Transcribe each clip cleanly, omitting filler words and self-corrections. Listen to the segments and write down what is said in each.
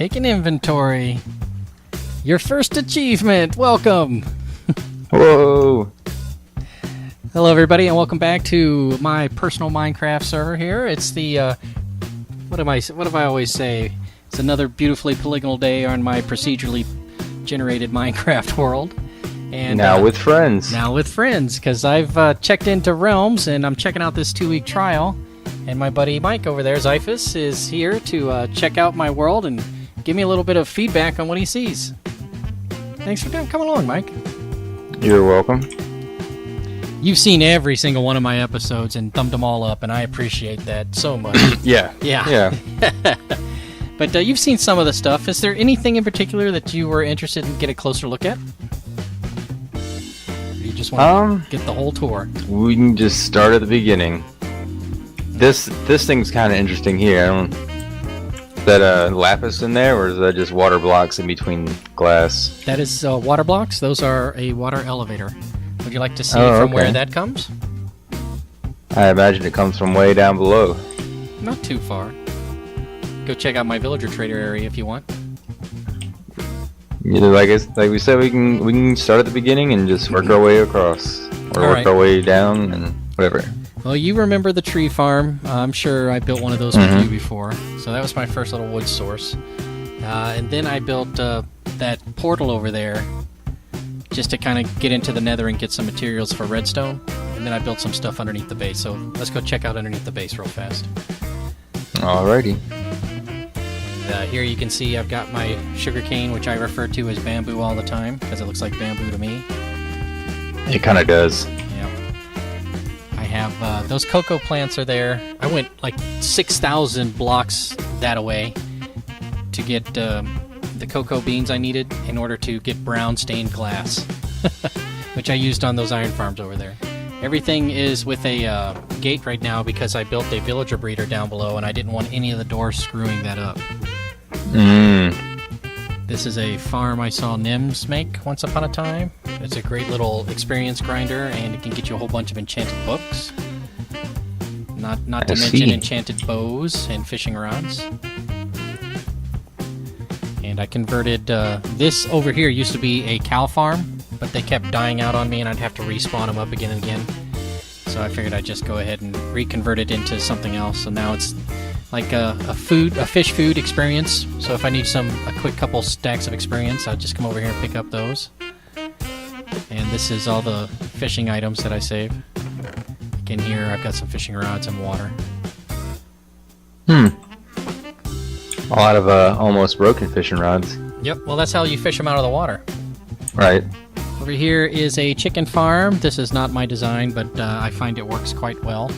Taking inventory. Your first achievement. Welcome. Whoa. Hello, everybody, and welcome back to my personal Minecraft server here. It's the, what do I always say? It's another beautifully polygonal day on my procedurally generated Minecraft world. And now with friends. Now with friends, because I've checked into Realms, and I'm checking out this 2-week trial. And my buddy Mike over there, Zyphis, is here to check out my world and give me a little bit of feedback on what he sees. Thanks for coming along, Mike. You're welcome. You've seen every single one of my episodes and thumbed them all up, and I appreciate that so much. Yeah. But you've seen some of the stuff. Is there anything in particular that you were interested in get a closer look at? Or you just want to get the whole tour? We can just start at the beginning. This thing's kind of interesting here. Is that lapis in there, or is that just water blocks in between glass? That is water blocks. Those are a water elevator. Would you like to see from where that comes? I imagine it comes from way down below. Not too far. Go check out my villager trader area if you want. Yeah, like we said, we can start at the beginning and just work our way across, or work our way down and whatever. Well, you remember the tree farm. I'm sure I built one of those with you before. So that was my first little wood source. And then I built that portal over there just to kind of get into the nether and get some materials for redstone. And then I built some stuff underneath the base. So let's go check out underneath the base real fast. Alrighty. And, here you can see I've got my sugarcane, which I refer to as bamboo all the time because it looks like bamboo to me. It kind of does. I have those cocoa plants are there. I went like 6,000 blocks that away to get the cocoa beans I needed in order to get brown stained glass, which I used on those iron farms over there. Everything is with a gate right now because I built a villager breeder down below and I didn't want any of the doors screwing that up. This is a farm I saw Nims make once upon a time. It's a great little experience grinder, and it can get you a whole bunch of enchanted books. Not to mention enchanted bows and fishing rods. And I converted this over here used to be a cow farm, but they kept dying out on me, and I'd have to respawn them up again and again. So I figured I'd just go ahead and reconvert it into something else. So now it's like a fish food experience. So if I need a quick couple stacks of experience, I'll just come over here and pick up those. And this is all the fishing items that I save. Like in here, I've got some fishing rods and water. A lot of almost broken fishing rods. Yep, well that's how you fish them out of the water. Right. Over here is a chicken farm. This is not my design, but I find it works quite well.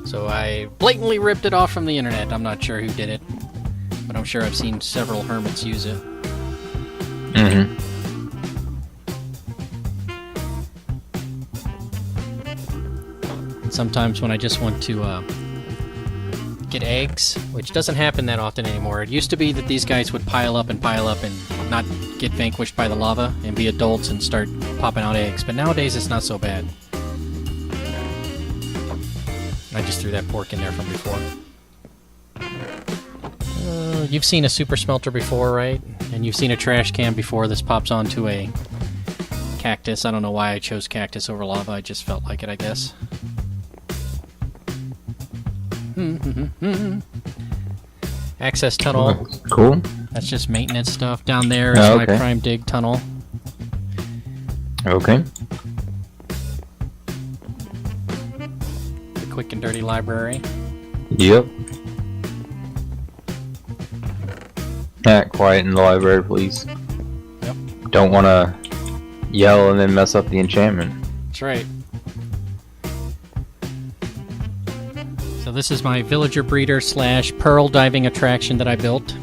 So I blatantly ripped it off from the internet. I'm not sure who did it, but I'm sure I've seen several hermits use it. Sometimes when I just want to get eggs, which doesn't happen that often anymore. It used to be that these guys would pile up and not get vanquished by the lava and be adults and start popping out eggs. But nowadays it's not so bad. I just threw that pork in there from before. You've seen a super smelter before, right? And you've seen a trash can before. This pops onto a cactus. I don't know why I chose cactus over lava. I just felt like it, I guess. Access tunnel. Cool. That's just maintenance stuff. Down there is my prime dig tunnel. Okay. The quick and dirty library. Yep. Quiet in the library, please. Yep. Don't want to yell and then mess up the enchantment. That's right. So this is my villager breeder / pearl diving attraction that I built.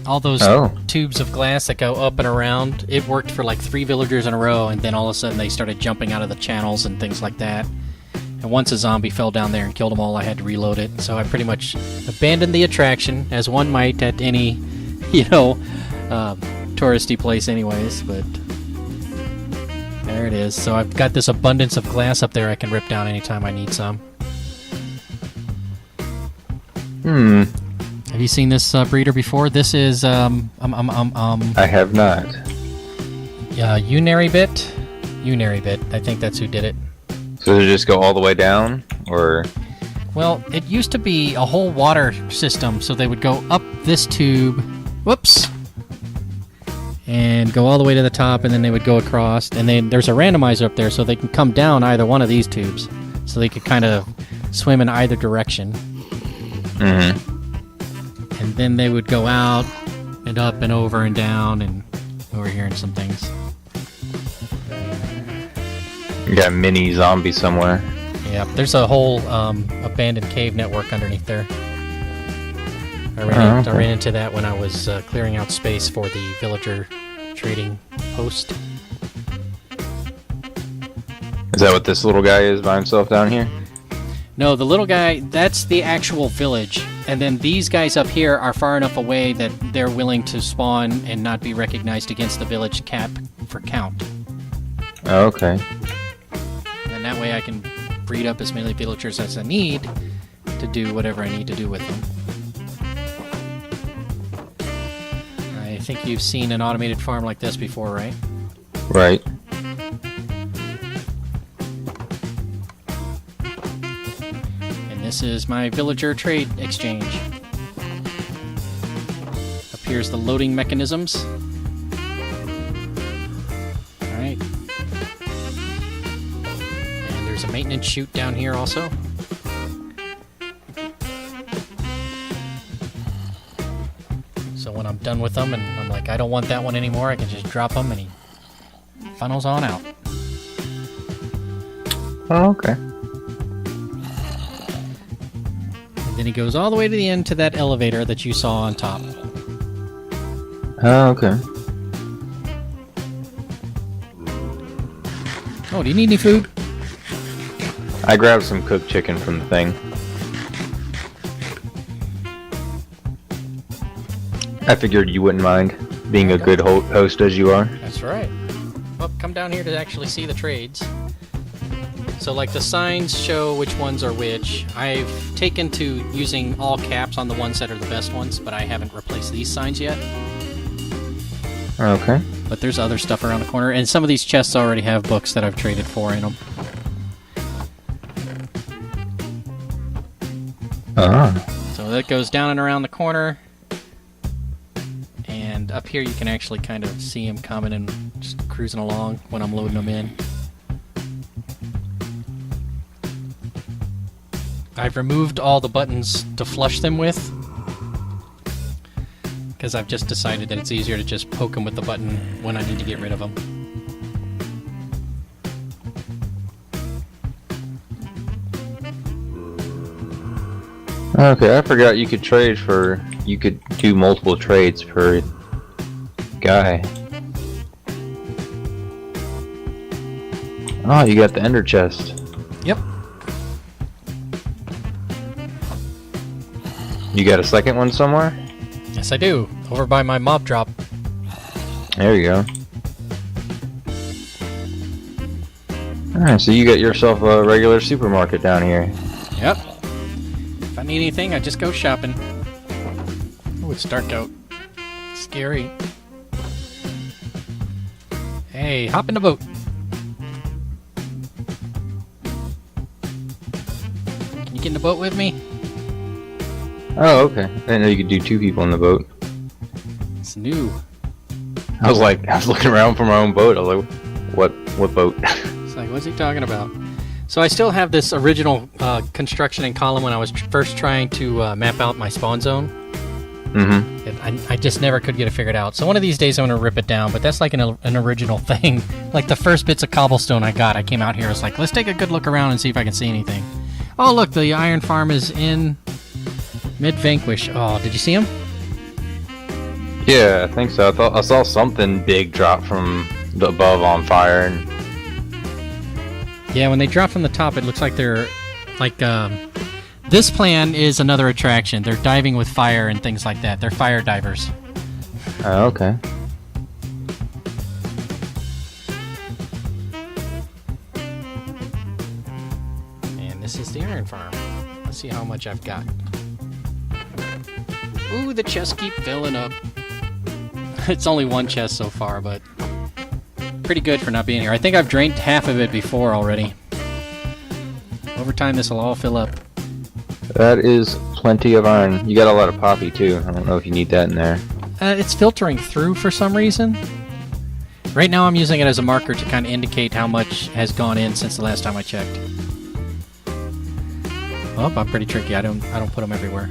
All those tubes of glass that go up and around, it worked for like 3 villagers in a row, and then all of a sudden they started jumping out of the channels and things like that. And once a zombie fell down there and killed them all, I had to reload it. So I pretty much abandoned the attraction, as one might at any, touristy place anyways, but there it is. So I've got this abundance of glass up there I can rip down anytime I need some. Have you seen this breeder before? This is I have not. Unarybit. Unarybit. I think that's who did it. So does it just go all the way down, or? Well, it used to be a whole water system, so they would go up this tube. Whoops. And go all the way to the top, and then they would go across. And then there's a randomizer up there, so they can come down either one of these tubes. So they could kind of swim in either direction. Mm-hmm. And then they would go out and up and over and down and over here and some things. You got a mini zombie somewhere. Yeah, there's a whole abandoned cave network underneath there. I ran into that when I was clearing out space for the villager trading post. Is that what this little guy is by himself down here? No, the little guy, that's the actual village. And then these guys up here are far enough away that they're willing to spawn and not be recognized against the village cap for count. Oh, okay. And that way I can breed up as many villagers as I need to do whatever I need to do with them. I think you've seen an automated farm like this before, right? Right. And this is my villager trade exchange. Up here's the loading mechanisms. Alright. And there's a maintenance chute down here also. So when I'm done with them and I'm like, I don't want that one anymore, I can just drop them and he funnels on out. Oh, okay. And then he goes all the way to the end to that elevator that you saw on top. Oh, okay. Oh, do you need any food? I grabbed some cooked chicken from the thing. I figured you wouldn't mind being a good host as you are. That's right. Well, come down here to actually see the trades. So, like, the signs show which ones are which. I've taken to using all caps on the ones that are the best ones, but I haven't replaced these signs yet. Okay. But there's other stuff around the corner, and some of these chests already have books that I've traded for in them. So that goes down and around the corner. And up here you can actually kind of see him coming and just cruising along when I'm loading them in. I've removed all the buttons to flush them with, because I've just decided that it's easier to just poke them with the button when I need to get rid of them. Okay, I forgot you could trade for... You could do multiple trades per guy. Oh, you got the ender chest. Yep. You got a second one somewhere? Yes, I do. Over by my mob drop. There you go. Alright, so you got yourself a regular supermarket down here. Yep. If I need anything, I just go shopping. Oh, it's dark out. Scary. Hey, hop in the boat. Can you get in the boat with me? Oh, okay. I didn't know you could do two people in the boat. It's new. I was looking around for my own boat. I was like, what boat? It's like, what's he talking about? So I still have this original construction and column when I was first trying to map out my spawn zone. Mm-hmm. I just never could get it figured out. So one of these days I'm going to rip it down, but that's like an original thing. Like the first bits of cobblestone I got, I came out here, I was like, let's take a good look around and see if I can see anything. Oh, look, the iron farm is in mid-vanquish. Oh, did you see him? Yeah, I think so. I saw something big drop from the above on fire. And... Yeah, when they drop from the top, it looks like they're like... This plan is another attraction. They're diving with fire and things like that. They're fire divers. Oh, okay. And this is the iron farm. Let's see how much I've got. Ooh, the chests keep filling up. It's only one chest so far, but pretty good for not being here. I think I've drained half of it before already. Over time, this will all fill up. That is plenty of iron. You got a lot of poppy, too. I don't know if you need that in there. It's filtering through for some reason. Right now, I'm using it as a marker to kind of indicate how much has gone in since the last time I checked. Oh, I'm pretty tricky. I don't put them everywhere.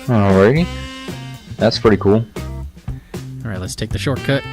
Alrighty. That's pretty cool. Alright, let's take the shortcut.